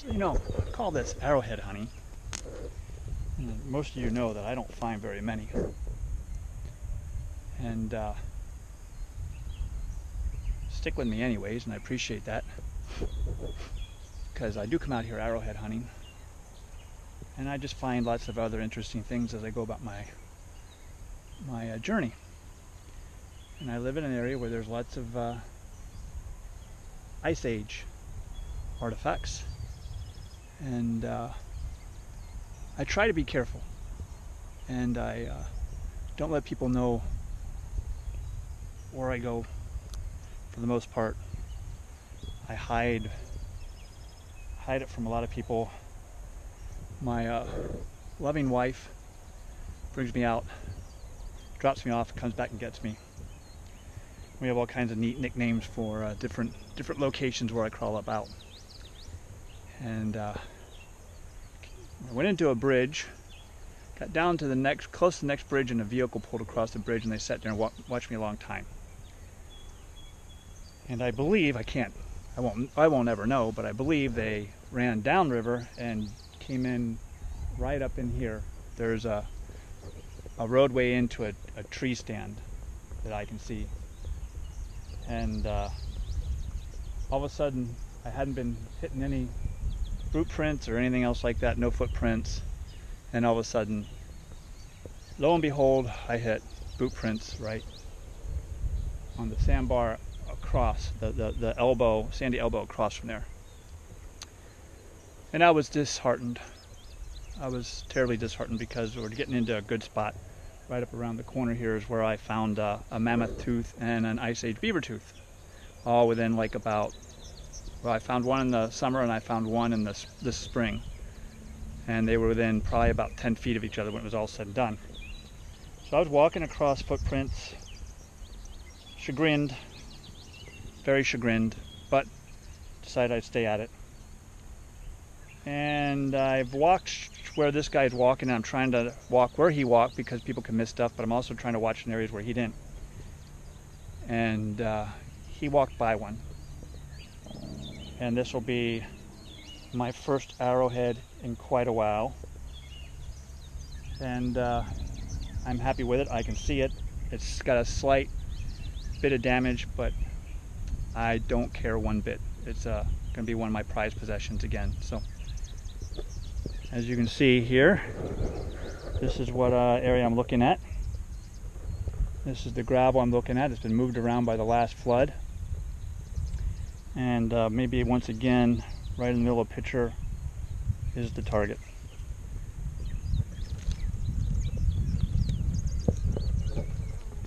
So, you know, I call this arrowhead honey. And most of you know that I don't find very many. And stick with me anyways, and I appreciate that. Because I do come out here arrowhead hunting. And I just find lots of other interesting things as I go about my journey. And I live in an area where there's lots of Ice Age artifacts. And I try to be careful. And I don't let people know where I go for the most part. I hide it from a lot of people. My loving wife brings me out, drops me off, comes back and gets me. We have all kinds of neat nicknames for different locations where I crawl about. And I went into a bridge, got down to close to the next bridge, and a vehicle pulled across the bridge, and they sat there and watched me a long time. And I believe, I won't ever know, but I believe they ran downriver and came in right up in here. There's a roadway into a tree stand that I can see. And all of a sudden, I hadn't been hitting any boot prints or anything else like that, no footprints. And all of a sudden, lo and behold, I hit boot prints right on the sandbar across, the elbow, sandy elbow across from there. And I was disheartened. I was terribly disheartened because we're getting into a good spot. Right up around the corner here is where I found a mammoth tooth and an Ice Age beaver tooth. All within like about, well, I found one in the summer and I found one in this spring. And they were within probably about 10 feet of each other when it was all said and done. So I was walking across footprints, chagrined, very chagrined, but decided I'd stay at it. And I've walked where this guy's walking, and I'm trying to walk where he walked because people can miss stuff, but I'm also trying to watch in areas where he didn't. And he walked by one. And this will be my first arrowhead in quite a while. And I'm happy with it. I can see it. It's got a slight bit of damage, but I don't care one bit. It's going to be one of my prized possessions again. So, as you can see here, this is what area I'm looking at. This is the gravel I'm looking at. It's been moved around by the last flood. And maybe once again, right in the middle of the picture is the target.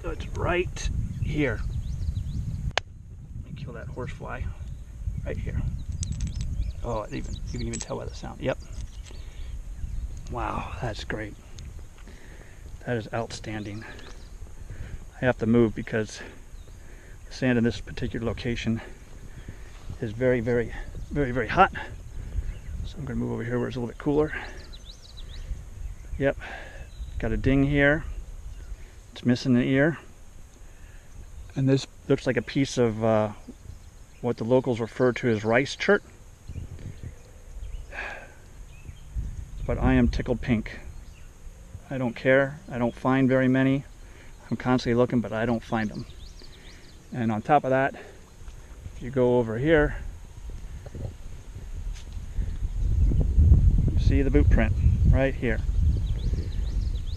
So it's right here. Let me kill that horsefly right here. Oh, you can even tell by the sound. Yep. Wow, that's great. That is outstanding. I have to move because the sand in this particular location is very, very, very, very hot. So I'm going to move over here where it's a little bit cooler. Yep, got a ding here. It's missing an ear. And this looks like a piece of what the locals refer to as rice chert. But I am tickled pink. I don't care. I don't find very many. I'm constantly looking, but I don't find them. And on top of that, if you go over here, you see the boot print right here.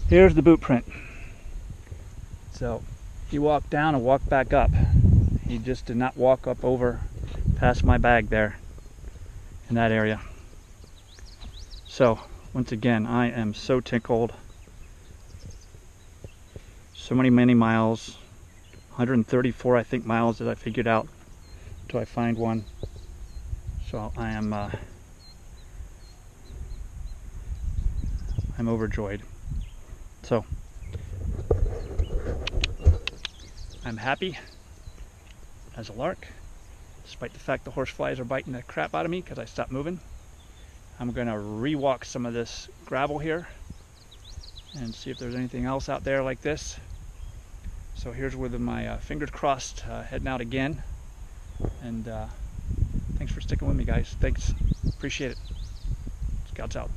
Here's the boot print. So he walked down and walked back up. He just did not walk up over past my bag there in that area. So once again, I am so tickled. So many miles, 134 I think miles that I figured out until I find one. So I'm overjoyed. So I'm happy as a lark, despite the fact the horseflies are biting the crap out of me because I stopped moving. I'm going to re-walk some of this gravel here and see if there's anything else out there like this. So here's with my fingers crossed, heading out again. And thanks Thanks for sticking with me, guys. Thanks. Appreciate it. Scouts out.